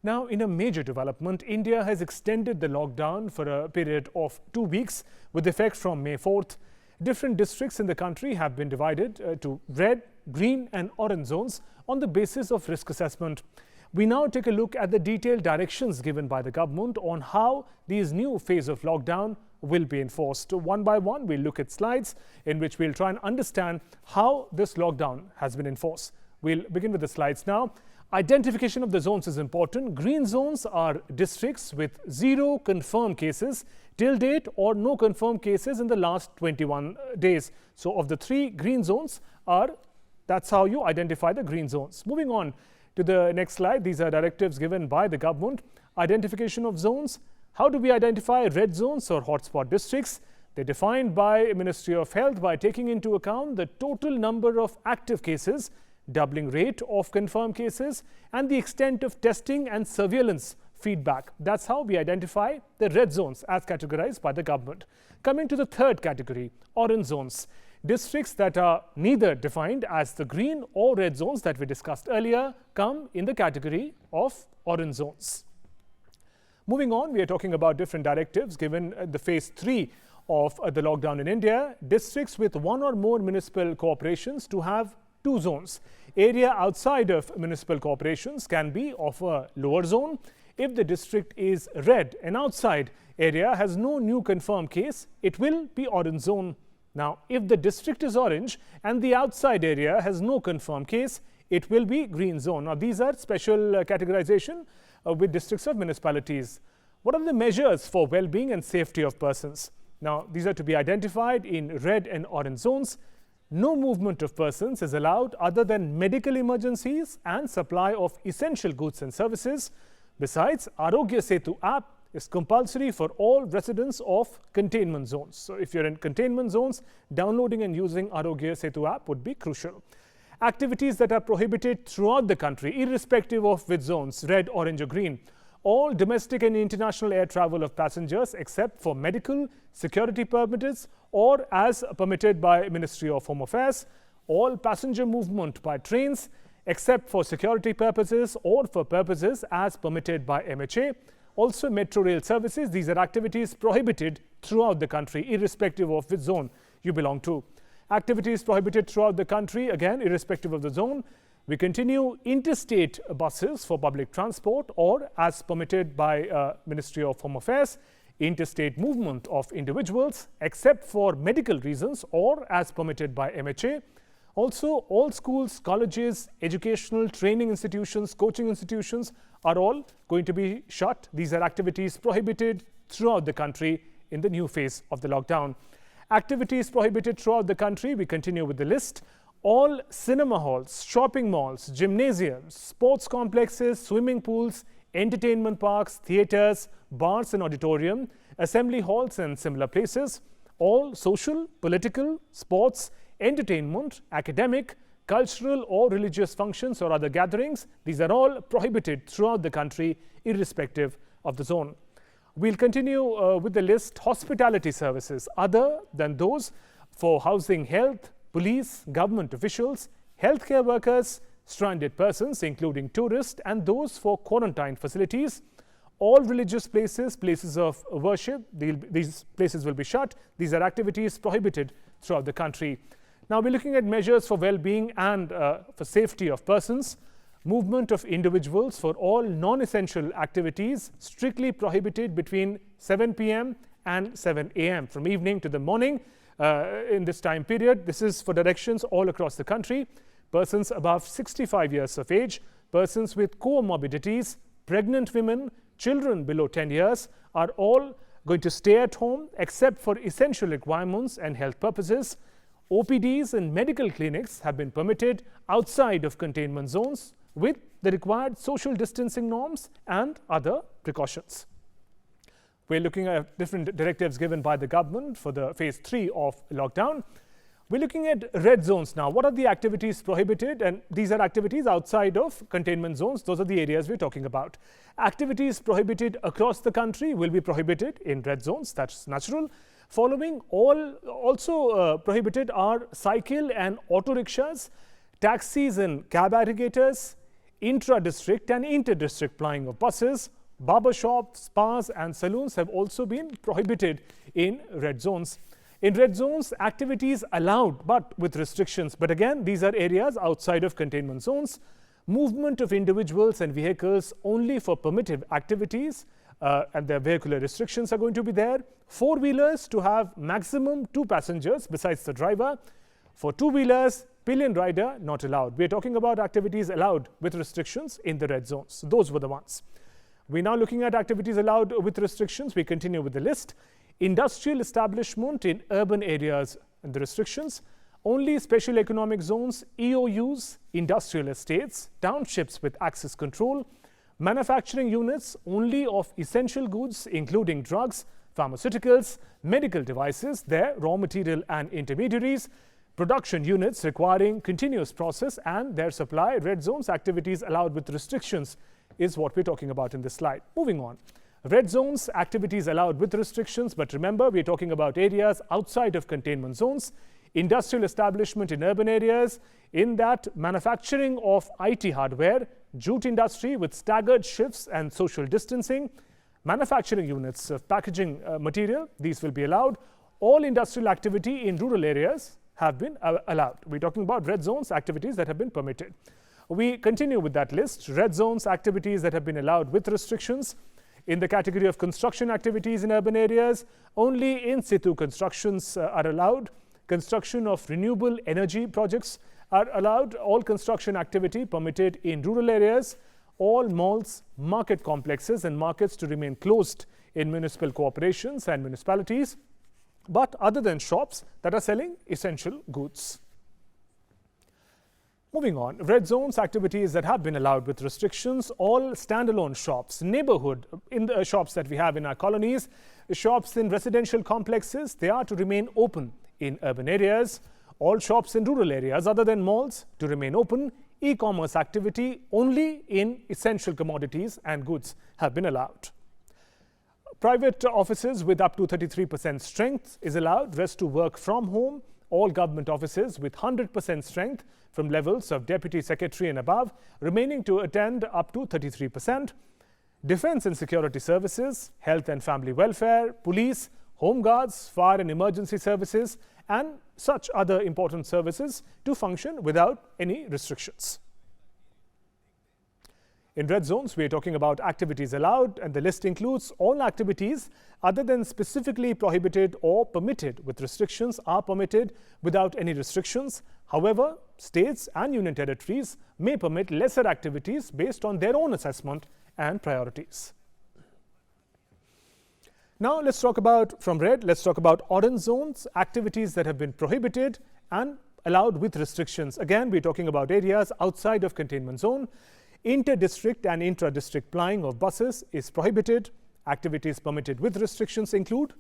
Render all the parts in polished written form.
Now, in a major development, India has extended the lockdown for a period of 2 weeks with effect from May 4th. Different districts in the country have been divided to red, green and orange zones on the basis of risk assessment. We now take a look at the detailed directions given by the government on how these new phase of lockdown will be enforced. One by one, we'll look at slides in which we'll try and understand how this lockdown has been enforced. We'll begin with the slides now. Identification of the zones is important. Green zones are districts with 0 confirmed cases till date or no confirmed cases in the last 21 days. So of the 3 green zones that's how you identify the green zones. Moving on to the next slide, these are directives given by the government. Identification of zones. How do we identify red zones or hotspot districts? They're defined by Ministry of Health by taking into account the total number of active cases, doubling rate of confirmed cases and the extent of testing and surveillance feedback. That's how we identify the red zones as categorized by the government. Coming to the third category, orange zones. Districts that are neither defined as the green or red zones that we discussed earlier come in the category of orange zones. Moving on, we are talking about different directives given the phase 3 of the lockdown in India. Districts with 1 or more municipal corporations to have 2 zones. Area outside of municipal corporations can be of a lower zone. If the district is red and outside area has no new confirmed case, it will be orange zone. Now, if the district is orange and the outside area has no confirmed case, it will be green zone. Now, these are special categorization with districts of municipalities. What are the measures for well-being and safety of persons? Now, these are to be identified in red and orange zones. No movement of persons is allowed other than medical emergencies and supply of essential goods and services. Besides, Arogya Setu app is compulsory for all residents of containment zones. So if you're in containment zones, downloading and using Arogya Setu app would be crucial. Activities that are prohibited throughout the country, irrespective of which zones, red, orange or green. All domestic and international air travel of passengers except for medical, security permits or as permitted by Ministry of Home Affairs. All passenger movement by trains except for security purposes or for purposes as permitted by MHA. Also metro rail services. These are activities prohibited throughout the country, irrespective of which zone you belong to. Activities prohibited throughout the country, again, irrespective of the zone. We continue interstate buses for public transport or as permitted by Ministry of Home Affairs, interstate movement of individuals except for medical reasons or as permitted by MHA. Also, all schools, colleges, educational training institutions, coaching institutions are all going to be shut. These are activities prohibited throughout the country in the new phase of the lockdown. Activities prohibited throughout the country, we continue with the list. All cinema halls, shopping malls, gymnasiums, sports complexes, swimming pools, entertainment parks, theatres, bars and auditorium, assembly halls and similar places. All social, political, sports, entertainment, academic, cultural or religious functions or other gatherings, these are all prohibited throughout the country, irrespective of the zone. We'll continue with the list. Hospitality services other than those for housing, health, police, government officials, healthcare workers, stranded persons including tourists and those for quarantine facilities. All religious places, places of worship, these places will be shut. These are activities prohibited throughout the country. Now we're looking at measures for well-being and for safety of persons. Movement of individuals for all non-essential activities strictly prohibited between 7 p.m. and 7 a.m. from evening to the morning in this time period. This is for directions all across the country. Persons above 65 years of age, persons with comorbidities, pregnant women, children below 10 years are all going to stay at home except for essential requirements and health purposes. OPDs and medical clinics have been permitted outside of containment zones with the required social distancing norms and other precautions. We're looking at different directives given by the government for the phase 3 of lockdown. We're looking at red zones now. What are the activities prohibited? And these are activities outside of containment zones. Those are the areas we're talking about. Activities prohibited across the country will be prohibited in red zones. That's natural. Following also prohibited are cycle and auto rickshaws, taxis and cab aggregators, intra-district and inter-district plying of buses. Barber shops, spas and saloons have also been prohibited in red zones. In red zones, activities allowed but with restrictions. But again, these are areas outside of containment zones. Movement of individuals and vehicles only for permitted activities, and their vehicular restrictions are going to be there. Four-wheelers to have maximum 2 passengers besides the driver. For two-wheelers, pillion rider not allowed. We are talking about activities allowed with restrictions in the red zones. So those were the ones. We're now looking at activities allowed with restrictions. We continue with the list. Industrial establishment in urban areas and the restrictions. Only special economic zones, EOUs, industrial estates, townships with access control. Manufacturing units only of essential goods including drugs, pharmaceuticals, medical devices, their raw material and intermediaries. Production units requiring continuous process and their supply. Red zones, activities allowed with restrictions is what we're talking about in this slide. Moving on. Red zones, activities allowed with restrictions, but remember, we're talking about areas outside of containment zones. Industrial establishment in urban areas, in that manufacturing of IT hardware, jute industry with staggered shifts and social distancing, manufacturing units of packaging material, these will be allowed. All industrial activity in rural areas have been allowed. We're talking about red zones, activities that have been permitted. We continue with that list. Red zones, activities that have been allowed with restrictions. In the category of construction activities in urban areas, only in situ constructions are allowed. Construction of renewable energy projects are allowed. All construction activity permitted in rural areas. All malls, market complexes and markets to remain closed in municipal corporations and municipalities, but other than shops that are selling essential goods. Moving on, red zones, activities that have been allowed with restrictions. All standalone shops, neighborhood, in the shops that we have in our colonies, shops in residential complexes, they are to remain open in urban areas. All shops in rural areas other than malls to remain open. E-commerce activity only in essential commodities and goods have been allowed. Private offices with up to 33% strength is allowed. Rest to work from home. All government offices with 100% strength from levels of Deputy Secretary and above, remaining to attend up to 33%. Defence and security services, health and family welfare, police, home guards, fire and emergency services, and such other important services to function without any restrictions. In red zones, we are talking about activities allowed, and the list includes all activities other than specifically prohibited or permitted with restrictions are permitted without any restrictions. However, states and union territories may permit lesser activities based on their own assessment and priorities. Now let's talk about, from red, let's talk about orange zones, activities that have been prohibited and allowed with restrictions. Again, we're talking about areas outside of containment zone. Inter-district and intra-district plying of buses is prohibited. Activities permitted with restrictions include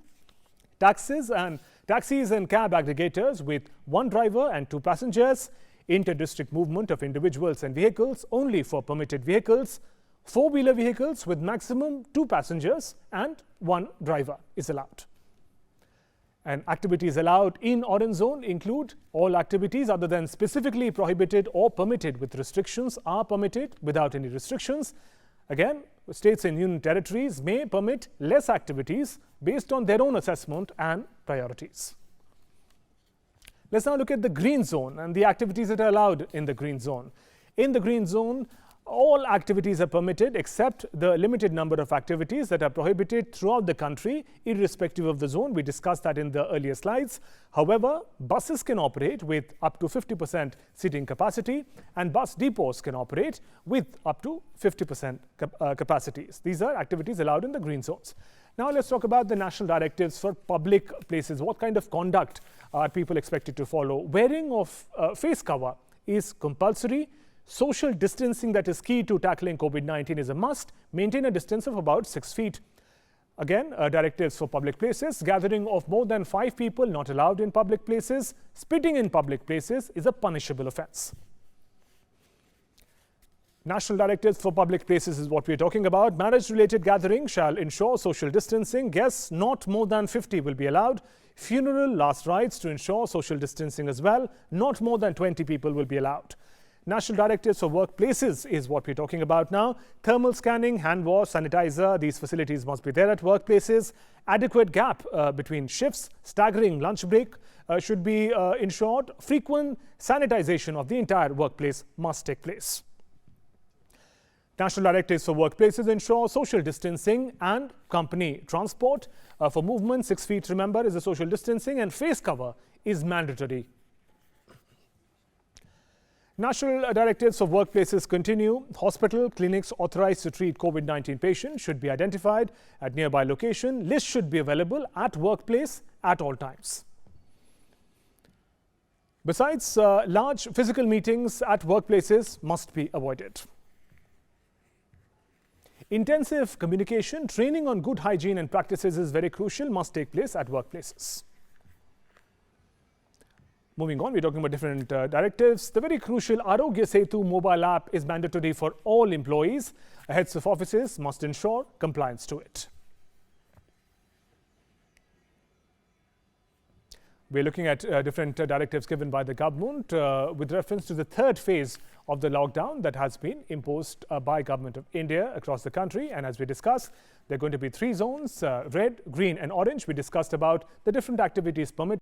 taxis and cab aggregators with 1 driver and 2 passengers. Inter-district movement of individuals and vehicles only for permitted vehicles. 4-wheeler vehicles with maximum 2 passengers and 1 driver is allowed. And activities allowed in orange zone include all activities other than specifically prohibited or permitted with restrictions are permitted without any restrictions. Again, states and union territories may permit less activities based on their own assessment and priorities. Let's now look at the green zone and the activities that are allowed in the green zone. In the green zone, all activities are permitted except the limited number of activities that are prohibited throughout the country, irrespective of the zone. We discussed that in the earlier slides. However, buses can operate with up to 50% seating capacity, and bus depots can operate with up to 50% capacities. These are activities allowed in the green zones. Now let's talk about the national directives for public places. What kind of conduct are people expected to follow? Wearing of face cover is compulsory. Social distancing that is key to tackling COVID-19 is a must. Maintain a distance of about 6 feet. Again, directives for public places. Gathering of more than 5 people not allowed in public places. Spitting in public places is a punishable offence. National directives for public places is what we are talking about. Marriage-related gatherings shall ensure social distancing. Guests not more than 50 will be allowed. Funeral, last rites to ensure social distancing as well. Not more than 20 people will be allowed. National Directives for Workplaces is what we're talking about now. Thermal scanning, hand wash, sanitizer, these facilities must be there at workplaces. Adequate gap between shifts, staggering lunch break should be ensured. Frequent sanitization of the entire workplace must take place. National Directives for Workplaces ensure social distancing and company transport. For movement, 6 feet, remember, is the social distancing, and face cover is mandatory. National Directives for Workplaces continue. Hospital, clinics authorized to treat COVID-19 patients should be identified at nearby location. List should be available at workplace at all times. Besides, large physical meetings at workplaces must be avoided. Intensive communication, training on good hygiene and practices is very crucial, must take place at workplaces. Moving on, we're talking about different directives. The very crucial Arogya Setu mobile app is mandatory for all employees. Heads of offices must ensure compliance to it. We're looking at different directives given by the government with reference to the third phase of the lockdown that has been imposed by Government of India across the country. And as we discussed, there are going to be 3 zones, red, green and orange. We discussed about the different activities permitted.